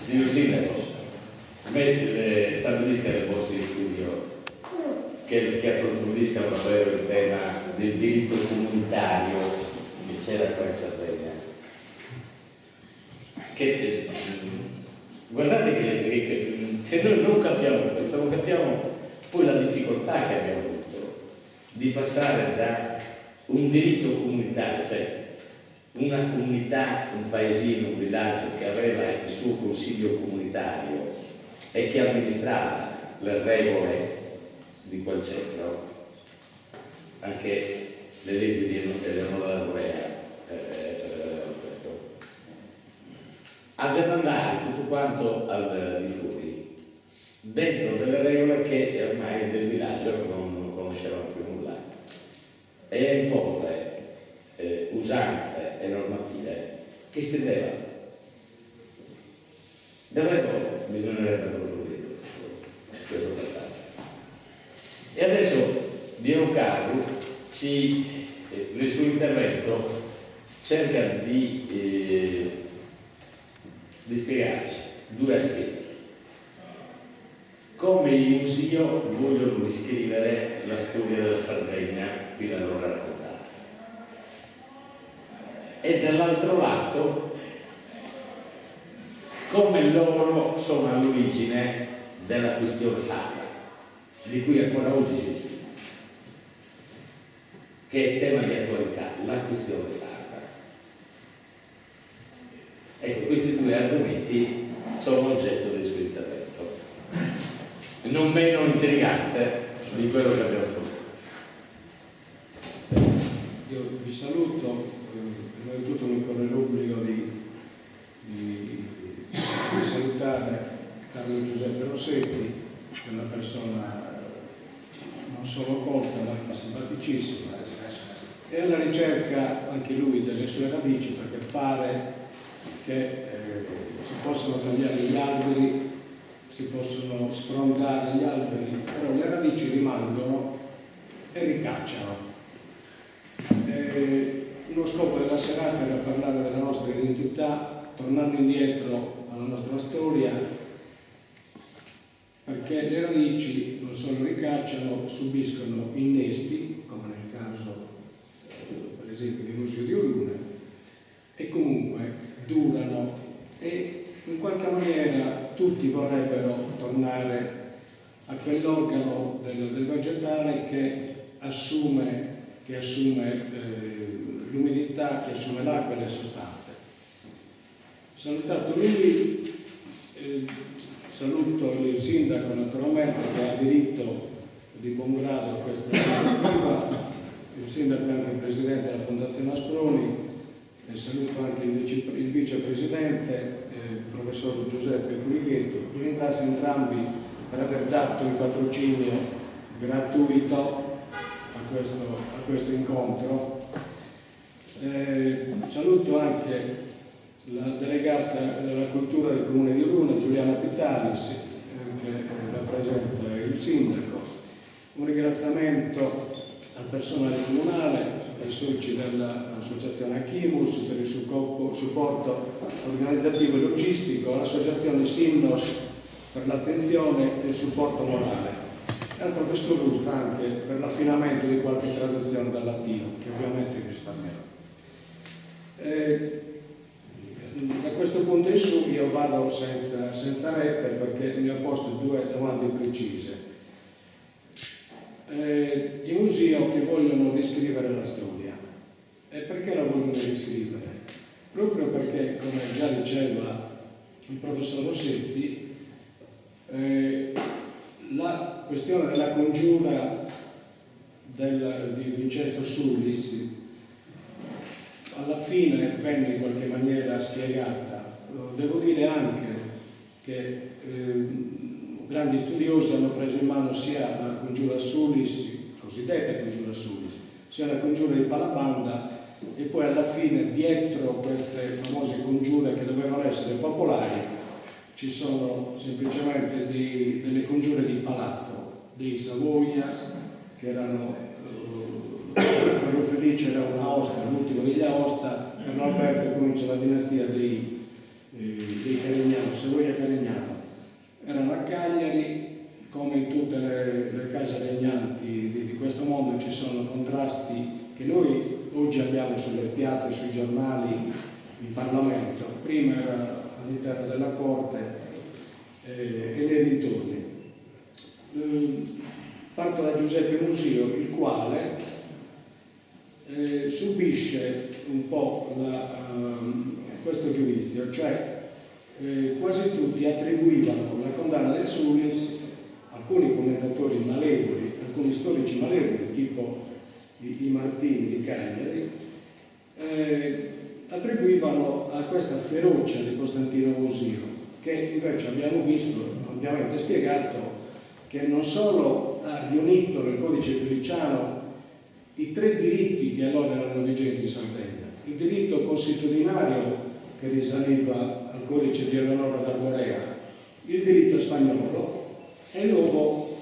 Signor Sindaco, stabilisca le borse di studio che approfondiscano davvero il tema del diritto comunitario che c'era qua in Sardegna. Guardate che se noi non capiamo questo, non capiamo poi la difficoltà che abbiamo avuto di passare da un diritto comunitario, cioè una comunità, un paesino, un villaggio che aveva il suo consiglio comunitario e che amministrava le regole di quel centro, anche le leggi di Eleonora Dall'Orea, a demandare tutto quanto al di fuori, dentro delle regole che ormai del villaggio non conoscevano più nulla, e a imporre usanze e normative che stendevano. Davvero bisognerebbe approfondire questo passaggio. E adesso Diego Carlo nel suo intervento cerca di spiegarci due aspetti: come i musei vogliono riscrivere la storia della Sardegna fino ad ora raccontata, e dall'altro lato come loro sono all'origine della questione sarda, di cui ancora oggi si discute, che è tema di attualità, la questione sarda. Ecco, questi due argomenti sono oggetto del suo intervento, non meno intrigante di quello che abbiamo ascoltato. Io vi saluto, prima di tutto mi corre l'obbligo di salutare Carlo Giuseppe Rossetti, che è una persona non solo colta ma simpaticissima, e alla ricerca anche lui delle sue radici, perché pare che si possono tagliare gli alberi, si possono sfrondare gli alberi, però le radici rimangono e ricacciano. Lo scopo della serata era parlare della nostra identità, tornando indietro alla nostra storia, perché le radici non solo ricacciano, subiscono innesti, come nel caso per esempio di Museo di Orune, e comunque durano, e in qualche maniera tutti vorrebbero tornare a quell'organo del vegetale che assume l'umidità, che assume l'acqua e le sostanze. Salutato lui, saluto il sindaco naturalmente, che ha diritto di buon grado a questa iniziativa, il sindaco è anche il presidente della Fondazione Asproni, e saluto anche il vicepresidente, il professor Giuseppe Pulighetto. Vi ringrazio entrambi per aver dato il patrocinio gratuito a questo incontro. Saluto anche la delegata della cultura del Comune di Orune, Giuliana Pitalis, che rappresenta il sindaco. Un ringraziamento al personale comunale, ai soci dell'associazione Achimus per il supporto organizzativo e logistico, all'associazione Simnos per l'attenzione e il supporto morale, e al professor Rusta anche per l'affinamento di qualche traduzione dal latino, che ovviamente risparmierò. Da questo punto in su io vado senza rette, perché mi ho posto due domande precise. I musei che vogliono riscrivere la storia, e perché la vogliono riscrivere? Proprio perché, come già diceva il professor Rossetti, la questione della congiura di Vincenzo Sullis alla fine venne in qualche maniera spiegata. Devo dire anche che grandi studiosi hanno preso in mano sia la congiura Sullis, cosiddetta congiura Sullis, sia la congiura di Palabanda, e poi alla fine dietro queste famose congiure che dovevano essere popolari ci sono semplicemente delle congiure di palazzo, dei Savoia, che erano Ferro Felice era un Aosta, l'ultimo degli Aosta, per Alberto comincia la dinastia dei dei Carignano, Savoia Carignano, erano a Cagliari. Come in tutte le case regnanti di questo mondo ci sono contrasti che noi oggi abbiamo sulle piazze, sui giornali, in Parlamento. Prima era all'interno della Corte e nei dintorni. Parto da Giuseppe Musio, il quale subisce un po' questo giudizio, cioè quasi tutti attribuivano la condanna del Sullis, alcuni commentatori malevoli, alcuni storici malevoli, tipo i Martini di Cagliari, attribuivano a questa ferocia di Costantino Musio, che invece abbiamo visto, ampiamente spiegato, che non solo ha riunito nel codice feliciano i 3 diritti che allora erano vigenti in Sardegna: il diritto consuetudinario che risaliva al codice di Eleonora d'Arborea, il diritto spagnolo e il nuovo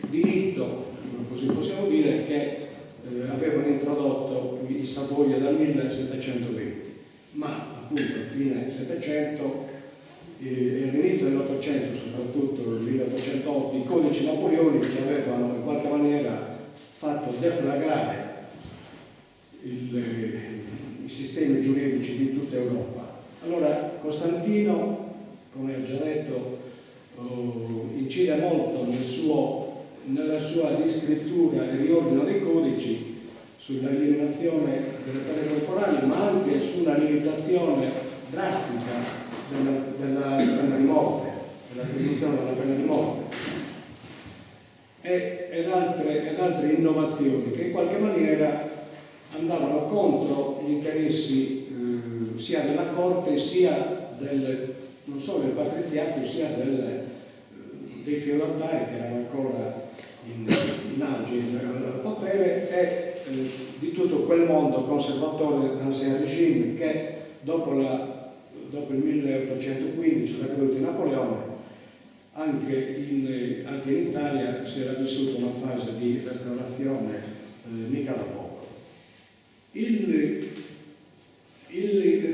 diritto, così possiamo dire, che avevano introdotto i Savoia dal 1720, ma appunto a fine 700 e all'inizio dell'800, soprattutto nel 1808, i codici napoleonici avevano in qualche maniera fatto deflagrare i sistemi giuridici di tutta Europa. Allora Costantino, come ho già detto, incide molto nella sua riscrittura e riordino dei codici sulla eliminazione delle pene corporali, ma anche sulla limitazione drastica della pena di morte, dell'attribuzione della pena di morte ed altre innovazioni che in qualche maniera andavano contro gli interessi sia della corte sia non solo del patriziato sia dei feudatari che erano ancora in auge al potere e di tutto quel mondo conservatore dell'Ancien Régime che dopo il 1815, la caduta di Napoleone, anche in Italia si era vissuta una fase di restaurazione mica da poco. Il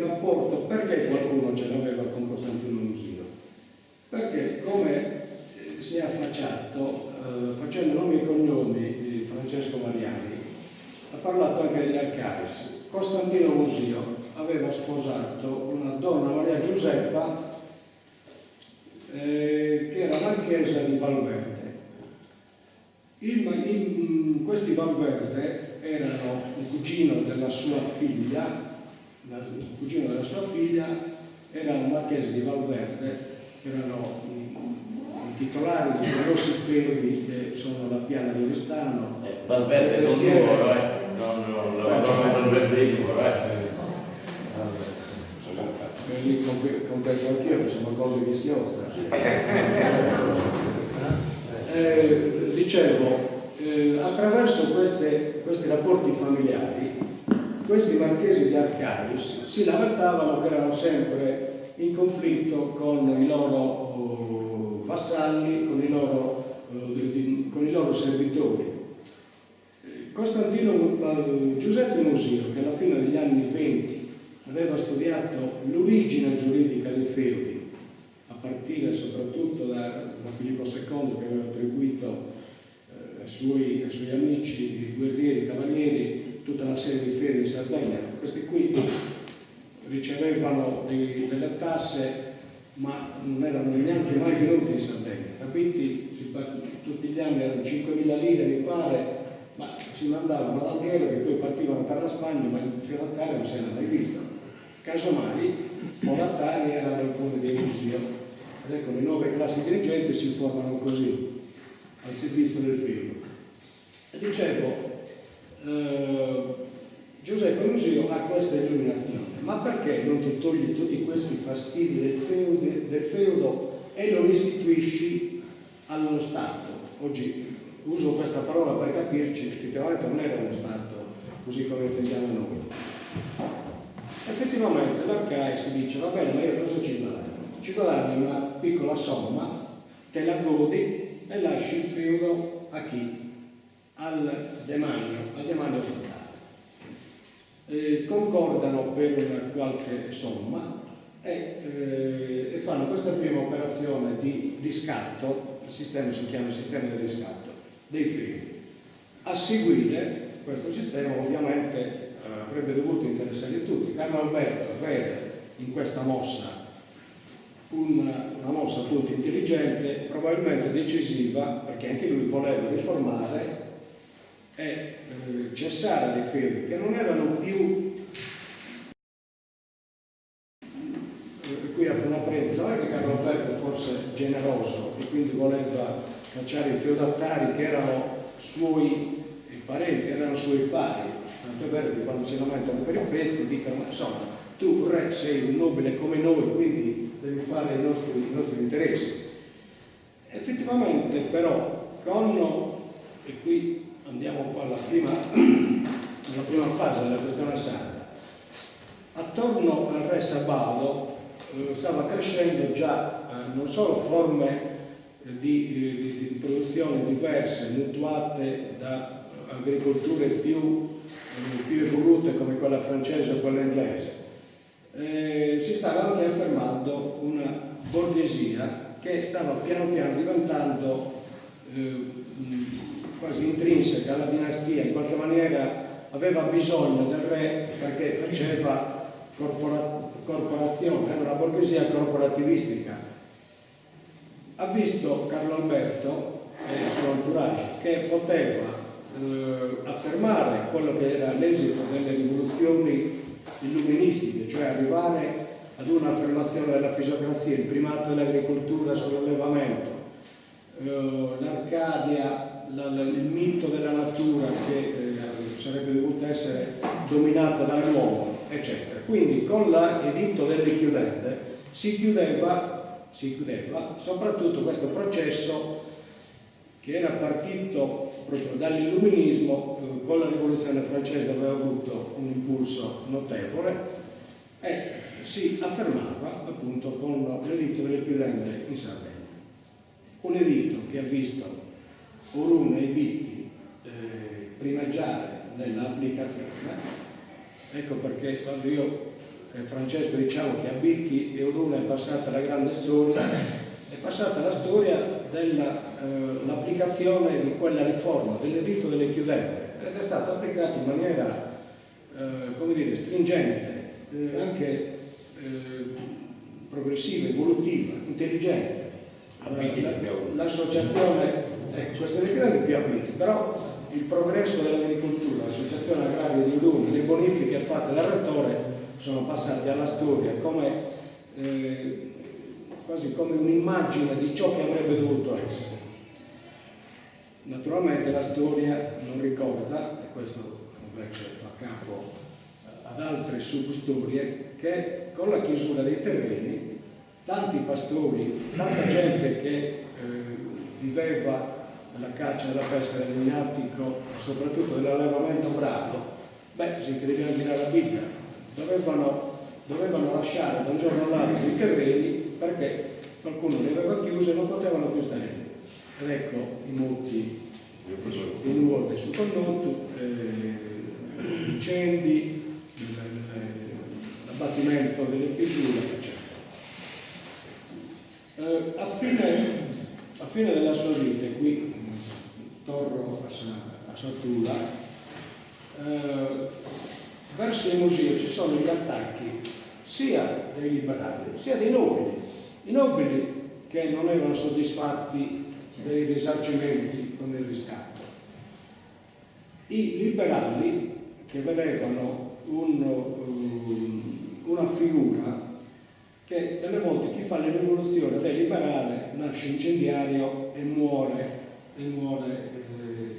rapporto, perché qualcuno ce l'aveva con Costantino Musio? Perché come si è affacciato, facendo nomi e cognomi di Francesco Mariani, ha parlato anche degli Arcais. Costantino Musio aveva sposato una donna, Maria Giuseppa, che era marchesa di Valverde. Questi Valverde erano il cugino della sua figlia, erano marchesi di Valverde, erano i titolari di grossi feudi che sono la Piana di Oristano. Valverde non numero, non Valverde numero, Lì compenso anch'io, che sono cose di schiozza. Dicevo, attraverso questi rapporti familiari, questi marchesi di Arcais si lamentavano che erano sempre in conflitto con i loro vassalli, con i loro servitori. Giuseppe Musio, che alla fine degli anni 20 aveva studiato l'origine giuridica dei feudi, a partire soprattutto da Filippo II, che aveva attribuito ai suoi amici, guerrieri, cavalieri, tutta una serie di feudi in Sardegna. Questi qui ricevevano delle tasse, ma non erano neanche mai venuti in Sardegna. Capiti? Tutti gli anni erano 5.000 lire, mi pare, ma si mandavano ad Alghero, che poi partivano per la Spagna, ma il feudatario non si era mai visto. Casomai, Molatani erano alcuni dei Musio. Ed ecco, le nuove classi dirigenti si formano così, al servizio del feudo. E dicevo, Giuseppe Musio ha questa illuminazione, ma perché non ti togli tutti questi fastidi del feudo e lo restituisci allo Stato? Oggi uso questa parola per capirci, effettivamente non era uno Stato così come intendiamo noi. Effettivamente l'Arcais si dice, va bene, ma io cosa ci guadagno? Ci guadagni una piccola somma, te la godi e lasci il feudo a chi? Al demanio statale. Concordano per una qualche somma e fanno questa prima operazione di riscatto. Il sistema si chiama sistema di riscatto dei figli. A seguire questo sistema ovviamente avrebbe dovuto interessare tutti. Carlo Alberto vede in questa mossa una mossa appunto intelligente, probabilmente decisiva, perché anche lui voleva riformare e cessare dei figli che non erano più. Qui apro una parentesi, non è che Carlo Alberto fosse generoso e quindi voleva cacciare i feudatari che erano suoi parenti, erano suoi pari, tanto è vero che quando si lamentano per i pezzi dicono insomma tu re sei un nobile come noi, quindi devi fare i nostri interessi. Effettivamente però e qui andiamo un po' alla prima fase della questione sarda, attorno al re Sabalo stava crescendo già non solo forme di produzione diverse, mutuate da agricolture più evolute come quella francese o quella inglese. Si stava anche affermando una borghesia che stava piano piano diventando quasi intrinseca alla dinastia, in qualche maniera aveva bisogno del re perché faceva corporazione, era una borghesia corporativistica. Ha visto Carlo Alberto e il suo entourage che poteva affermare quello che era l'esito delle rivoluzioni illuministiche, cioè arrivare ad un'affermazione della fisiocrazia, il primato dell'agricoltura sull'allevamento, l'Arcadia, il mito della natura che sarebbe dovuta essere dominata dall'uomo, eccetera. Quindi con l'editto delle chiudende si chiudeva soprattutto questo processo che era partito proprio dall'illuminismo, con la rivoluzione francese aveva avuto un impulso notevole e si affermava appunto con l'editto delle chiudende in Sardegna. Un editto che ha visto Orun e i Bitti primeggiare nell'applicazione. Ecco perché quando io e Francesco diciamo che a Bitti e Orun è passata la grande storia, è passata la storia dell'applicazione di quella riforma dell'editto delle chiudende ed è stata applicata in maniera stringente, anche progressiva, evolutiva, intelligente. L'associazione, queste delle chiudende più abiti, però il progresso dell'agricoltura, l'associazione agraria di Orun, le bonifiche fatte dal rettore sono passati alla storia come quasi come un'immagine di ciò che avrebbe dovuto essere. Naturalmente la storia non ricorda, e questo invece fa capo ad altre substorie, che con la chiusura dei terreni tanti pastori, tanta gente che viveva della caccia, della pesca, del legnatico, soprattutto dell'allevamento bravo, si credevano di la vita, dovevano lasciare da un giorno all'altro i terreni perché qualcuno li aveva chiusi e non potevano più stare lì. Ed ecco i molti nuovi su condotti, incendi, l'abbattimento delle chiusure, eccetera. A fine della sua vita, qui torno a Sottula, verso i musei ci sono gli attacchi sia dei liberali sia dei nobili. I nobili che non erano soddisfatti dei risarcimenti con il riscatto. I liberali che vedevano una figura che delle volte chi fa le rivoluzioni ed è liberale nasce incendiario e muore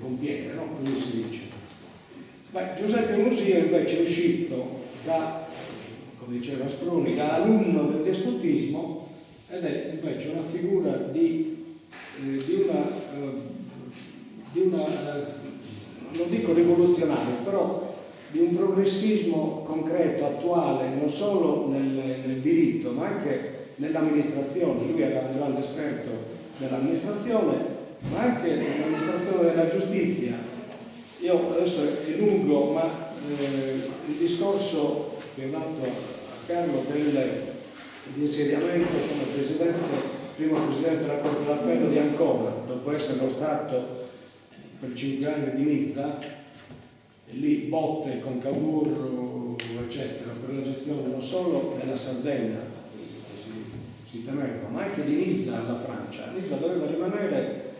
con pietre, no? Così si dice. Giuseppe Musio invece è uscito come diceva Spruni, da alunno del despotismo ed è invece una figura di una non dico rivoluzionario, però di un progressismo concreto, attuale, non solo nel diritto, ma anche nell'amministrazione. Lui era un grande esperto dell'amministrazione, ma anche nell'amministrazione della giustizia. Io adesso è lungo, ma il discorso che ho dato a Carlo di insediamento come primo presidente della Corte d'Appello di Ancona, dopo esserlo stato per 5 anni di Nizza, e lì botte con Cavour, eccetera, per la gestione non solo della Sardegna, che si temeva, ma anche di Nizza alla Francia. Nizza doveva rimanere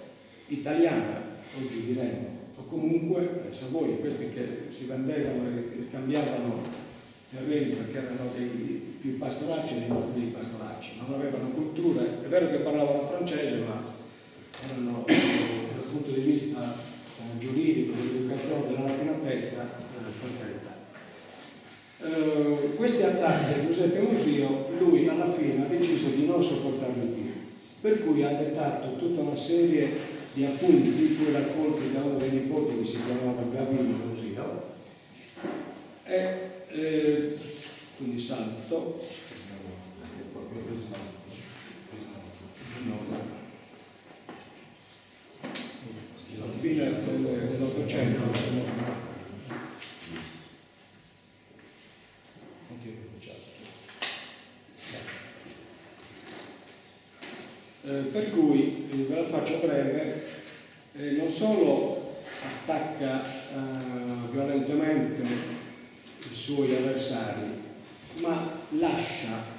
italiana, oggi diremmo, o comunque Savoia, questi che si vendevano e cambiavano terreni perché erano dei più pastoracci dei pastoracci, non avevano cultura, è vero che parlavano francese, ma erano dal punto di vista giuridico, dell'educazione, della raffinatezza perfetta. Questi attacchi a Giuseppe Musio lui alla fine ha deciso di non sopportarli più, per cui ha dettato tutta una serie di appunti poi raccolti da uno dei nipoti che si chiamava Gavino Musio, e quindi salto alla fine dell'Ottocento per cui ve la faccio breve, non solo attacca violentemente i suoi avversari, ma lascia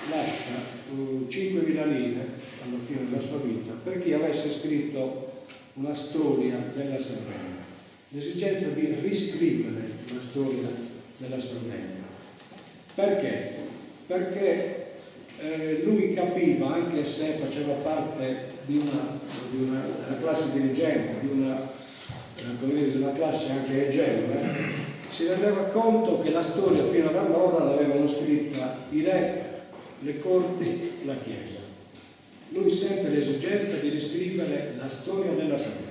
5.000 lire alla fine della sua vita per chi avesse scritto una storia della Sardegna, l'esigenza di riscrivere la storia della Sardegna. Perché? Perché lui capiva, anche se faceva parte di una classe dirigente, di una classe anche egemone, si rendeva conto che la storia fino ad allora l'avevano scritta i re, le corti, la Chiesa. Lui sente l'esigenza di riscrivere la storia della Sardegna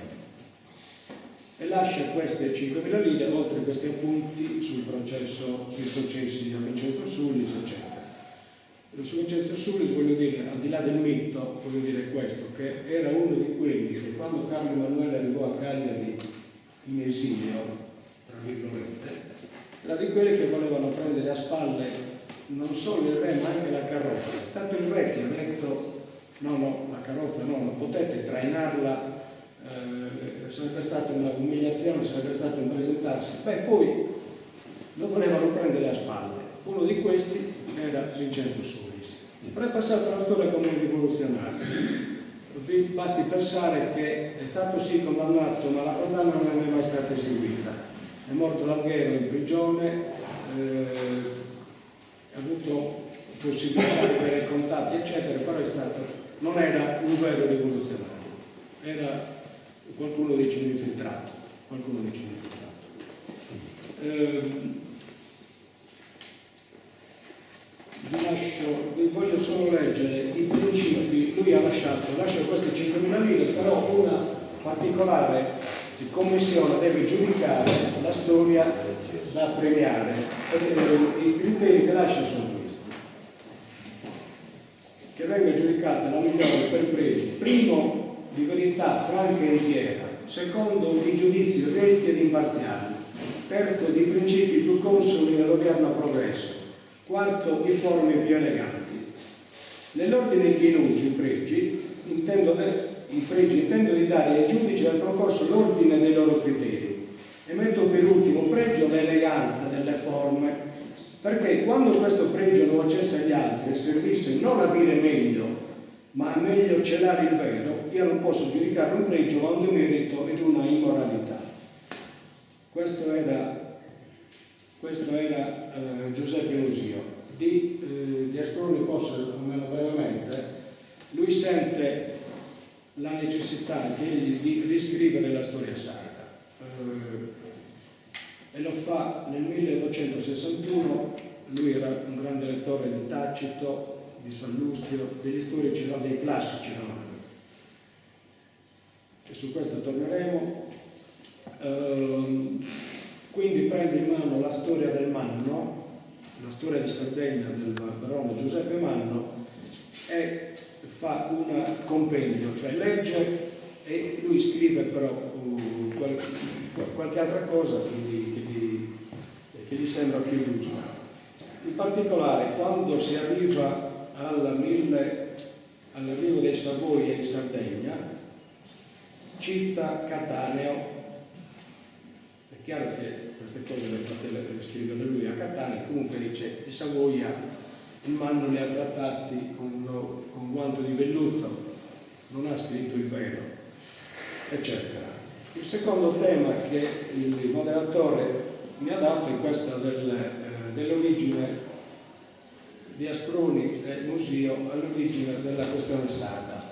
e lascia queste 5.000 lire, oltre a questi appunti sui processi a Vincenzo Sullis, eccetera. Su Vincenzo Sullis, voglio dire, al di là del mito, voglio dire questo, che era uno di quelli che quando Carlo Emanuele arrivò a Cagliari in esilio, tra virgolette, era di quelli che volevano prendere a spalle non solo il re ma anche la carrozza. È stato il re che ha detto no, la carrozza no, non potete trainarla, sarebbe stata un'umiliazione, sarebbe stato un presentarsi. Poi lo volevano prendere a spalle. Uno di questi era Vincenzo Sullis, però è passato alla storia come un rivoluzionario. Vi basti pensare che è stato sì condannato, ma la condanna non è mai stata eseguita. È morto l'Alghero in prigione, ha avuto possibilità di avere contatti, eccetera, però non era un vero rivoluzionario, era qualcuno dice un infiltrato. Vi voglio solo leggere i principi. Lui lascia queste 5.000 lire, però una particolare commissione deve giudicare la storia da premiare. I criteri che lascia sono questi: che venga giudicata la migliore per pregi, primo, di verità franca e intiera; secondo, di giudizi retti ed imparziali; terzo, di principi più consoni nell'odierno progresso; quarto, di forme più eleganti. Nell'ordine che enuncia i pregi intendo di dare ai giudici del procorso l'ordine dei loro criteri e metto per ultimo pregio l'eleganza delle forme, perché quando questo pregio non facesse agli altri e servisse non a dire meglio, ma a meglio celare il vero, io non posso giudicare un pregio ma un demerito ed una immoralità. Questo era Giuseppe Musio. Di esporre posso almeno brevemente. Lui sente la necessità di riscrivere la storia sarda e lo fa nel 1861. Lui era un grande lettore di Tacito, di Sallustio, degli storici, dei classici romani, e su questo torneremo. Quindi prende in mano la storia del Manno, la storia di Sardegna del barone Giuseppe Manno, e fa un compendio, cioè legge, e lui scrive però qualche altra cosa che gli sembra più giusta. In particolare, quando si arriva all'arrivo dei Savoia in Sardegna, città Cattaneo. È chiaro che queste cose le fate scrivere lui a Cattaneo, comunque dice i Savoia il Manno li ha trattati con guanto di velluto, non ha scritto il vero, eccetera. Il secondo tema che il moderatore mi ha dato è questo dell'origine di Aspruni e Musio all'origine della questione sarda.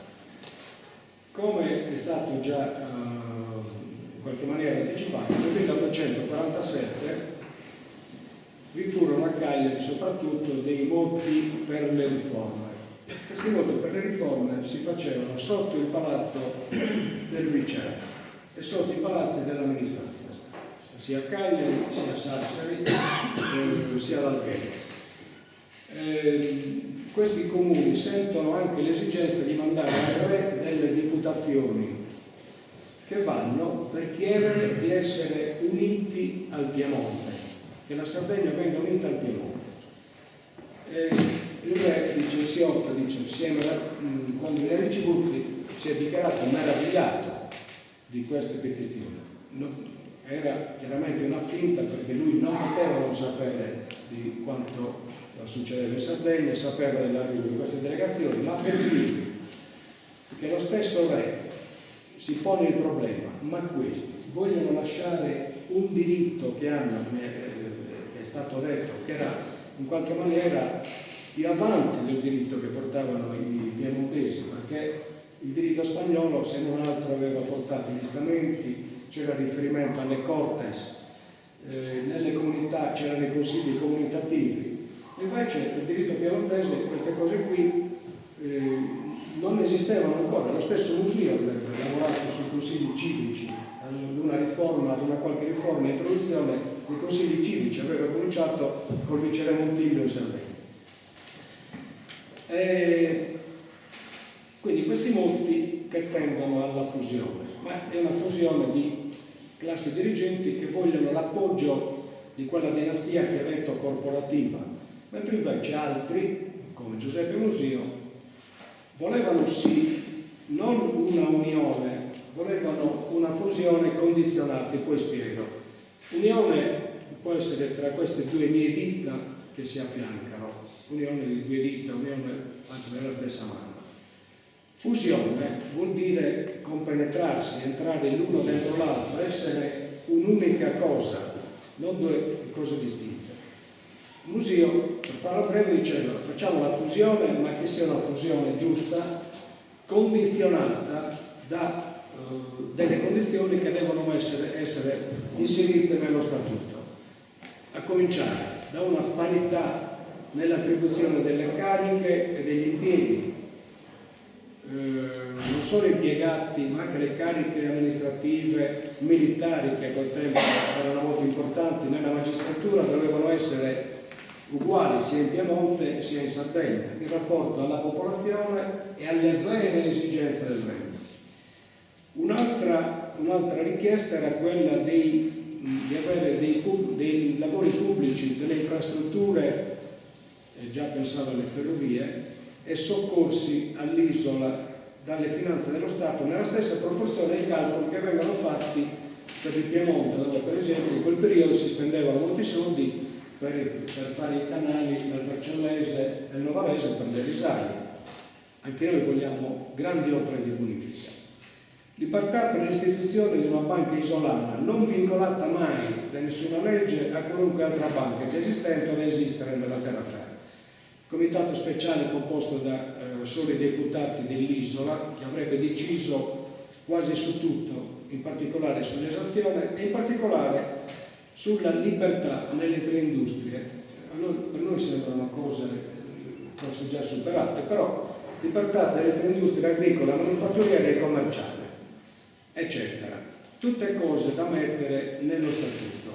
Come è stato già in qualche maniera anticipato, nel 1847 vi furono a Cagliari soprattutto dei moti per le riforme. Questi moti per le riforme si facevano sotto il palazzo del viceré e sotto i palazzi dell'amministrazione, sia a Cagliari, sia a Sassari, sia ad Alghero. Questi comuni sentono anche l'esigenza di mandare al re delle deputazioni che vanno per chiedere di essere uniti al Piemonte, che la Sardegna venga unita al Piemonte. Il re quando li ha ricevuti si è dichiarato meravigliato di queste petizioni. Era chiaramente una finta, perché lui non poteva non sapere di quanto succedeva in Sardegna, sapeva dell'arrivo di queste delegazioni, ma per dirvi che lo stesso re si pone il problema: ma questi vogliono lasciare un diritto che hanno, che è stato detto, che era in qualche maniera più avanti del diritto che portavano i piemontesi, perché il diritto spagnolo, se non altro, aveva portato gli stamenti, c'era riferimento alle cortes, nelle comunità c'erano i consigli comunitativi. Invece il diritto piemontese, queste cose qui non esistevano ancora. Lo stesso Musio avrebbe lavorato sui consigli civici, ad una riforma, ad una qualche riforma, introduzione dei consigli civici, aveva cominciato col viceré Montiglio in Sardegna. Quindi questi molti che tendono alla fusione, ma è una fusione di classi dirigenti che vogliono l'appoggio di quella dinastia che è detto corporativa, mentre invece altri, come Giuseppe Musio, volevano sì non una unione, volevano una fusione condizionata. E poi spiego. Unione può essere tra queste due mie dita che si affiancano, unione di due dita, unione anche nella stessa mano. Fusione vuol dire compenetrarsi, entrare l'uno dentro l'altro, essere un'unica cosa, non due cose distinte. Musio, per farlo breve, diceva: facciamo la fusione, ma che sia una fusione giusta, condizionata da delle condizioni che devono essere inserite nello statuto, a cominciare da una parità nell'attribuzione delle cariche e degli impieghi, non solo impiegati, ma anche le cariche amministrative, militari, che a quel tempo erano molto importanti nella magistratura, dovevano essere uguali sia in Piemonte sia in Sardegna, in rapporto alla popolazione e alle vere esigenze del regno. Un'altra richiesta era quella di avere dei lavori pubblici, delle infrastrutture, già pensavo alle ferrovie, e soccorsi all'isola dalle finanze dello Stato nella stessa proporzione ai calcoli che vengono fatti per il Piemonte, dove per esempio in quel periodo si spendevano molti soldi per fare i canali del Vercellese e del Novarese, per le risaie. Anche noi vogliamo grandi opere di bonifica. Libertà per l'istituzione di una banca isolana, non vincolata mai da nessuna legge a qualunque altra banca già esistente o da esistere nella terraferma. Comitato speciale composto da soli deputati dell'isola, che avrebbe deciso quasi su tutto, in particolare sull'esazione e in particolare sulla libertà nelle tre industrie. Per noi sembrano cose forse già superate, però libertà delle tre industrie: agricola, manifatturiera e commerciale, eccetera. Tutte cose da mettere nello statuto.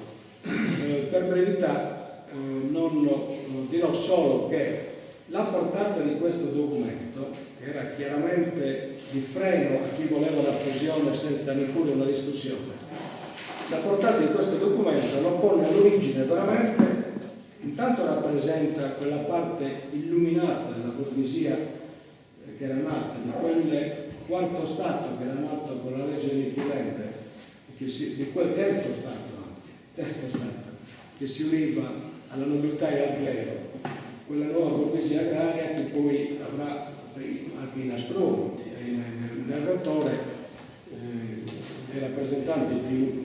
Per brevità non dirò solo che la portata di questo documento, che era chiaramente di freno a chi voleva la fusione senza neppure una discussione, la portata di questo documento lo pone all'origine veramente intanto rappresenta quella parte illuminata della borghesia che era nata, di quel quarto Stato che era nato con la legge Nichilente, di quel terzo Stato, che si univa alla nobiltà e al clero, quella nuova borghesia agraria che poi avrà anche in Asproni, nel narratore, dei rappresentanti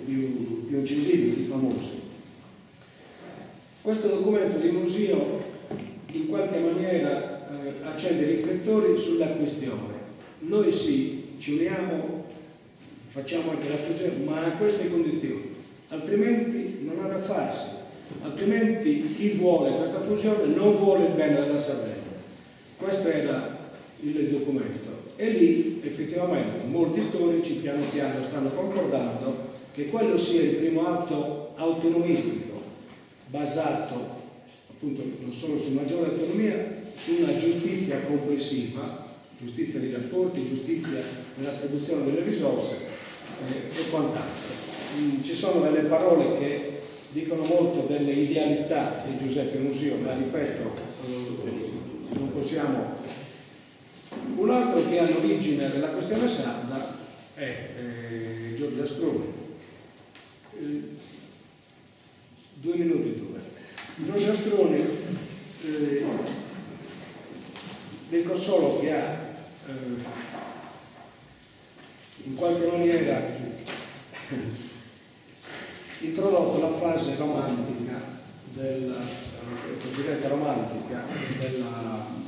più incisivi, più famosi. Questo documento di Musio in qualche maniera accende i riflettori sulla questione. Noi sì, ci uniamo, facciamo anche la fusione, ma a queste condizioni, altrimenti non ha da farsi, altrimenti chi vuole questa fusione non vuole il bene della Sardegna. Questo era il documento e lì effettivamente molti storici piano piano stanno concordando che quello sia il primo atto autonomistico basato appunto non solo su maggiore autonomia, su una giustizia complessiva, giustizia dei rapporti, giustizia nell'attribuzione delle risorse e quant'altro. Ci sono delle parole che dicono molto delle idealità di Giuseppe Musio, ma ripeto, non possiamo. Un altro che ha l'origine della questione sarda è Giorgio Asproni. 2 minuti. Giorgio Asproni, dico solo che ha in qualche maniera introdotto la fase romantica cosiddetta romantica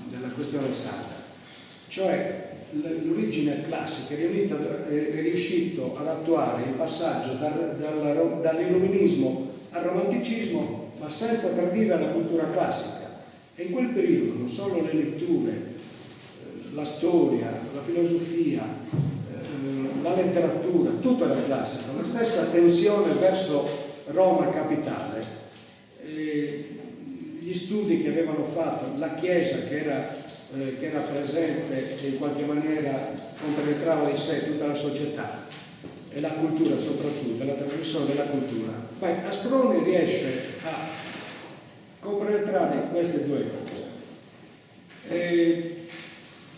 della questione sarda. Cioè l'origine classica è riuscito ad attuare il passaggio dall'illuminismo al romanticismo, ma senza tradire la cultura classica. E in quel periodo non solo le letture, la storia, la filosofia, la letteratura, tutto era classico, la stessa tensione verso Roma capitale, gli studi che avevano fatto, la Chiesa che era presente e in qualche maniera compenetrava in sé tutta la società e la cultura soprattutto, la trasmissione della cultura. Poi Asproni riesce a compenetrare queste due cose.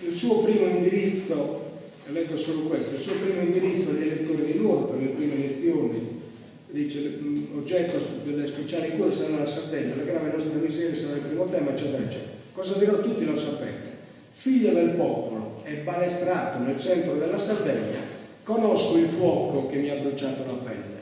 Il suo primo indirizzo, leggo solo questo, il suo primo indirizzo agli elettori di Nuoro per le prime elezioni dice: oggetto delle speciali cure sarà la Sardegna, la grave nostra miseria sarà il primo tema, eccetera, eccetera. Cosa dirò? Tutti lo sapete. Figlio del popolo e balestrato nel centro della Sardegna, conosco il fuoco che mi ha bruciato la pelle.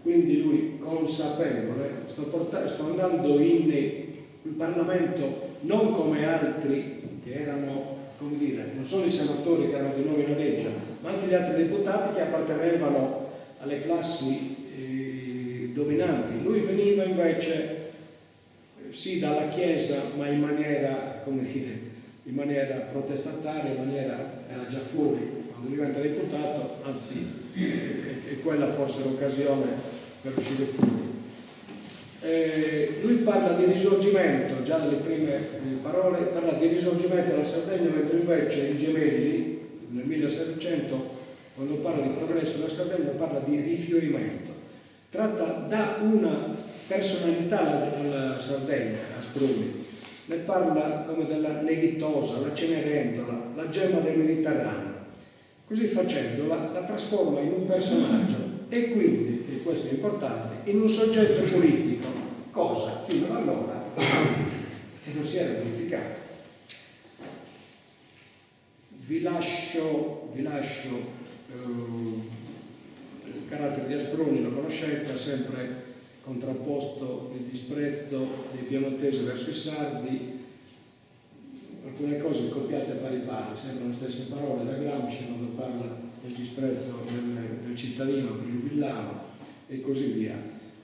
Quindi lui, consapevole, sto andando in Parlamento non come altri che erano, come dire, non solo i senatori che erano di nuovo in alleggia, ma anche gli altri deputati che appartenevano alle classi dominanti. Lui veniva invece sì dalla Chiesa, ma in maniera, come dire, in maniera protestataria, era già fuori quando diventa deputato, anzi è quella forse l'occasione per uscire fuori. Lui parla di risorgimento, già nelle prime parole, parla di risorgimento della Sardegna, mentre invece i Gemelli nel 1700, quando parla di progresso della Sardegna, parla di rifiorimento. Dà una personalità alla Sardegna, Asproni, ne parla come della neghitosa, la Cenerentola, la gemma del Mediterraneo. Così facendo la trasforma in un personaggio e quindi, e questo è importante, in un soggetto politico, cosa fino ad allora che non si era verificato. Vi lascio il carattere di Asproni, lo conoscete, ha sempre contrapposto il disprezzo dei piemontesi verso i sardi, alcune cose copiate pari pari, sembrano le stesse parole da Gramsci quando parla del disprezzo del cittadino per il villano e così via.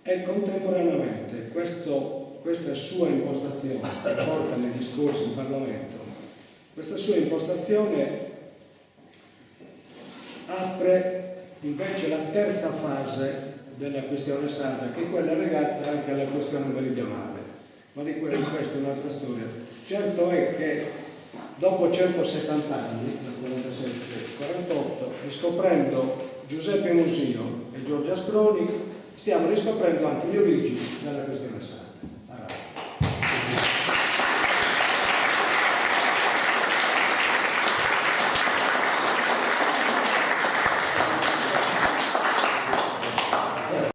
E contemporaneamente questa sua impostazione che porta nei discorsi in Parlamento, questa sua impostazione apre invece la terza fase della questione sarda, che è quella legata anche alla questione meridionale, ma di questa è un'altra storia. Certo è che dopo 170 anni, dal 47-48, riscoprendo Giuseppe Musio e Giorgio Asproni, stiamo riscoprendo anche le origini della questione sarda.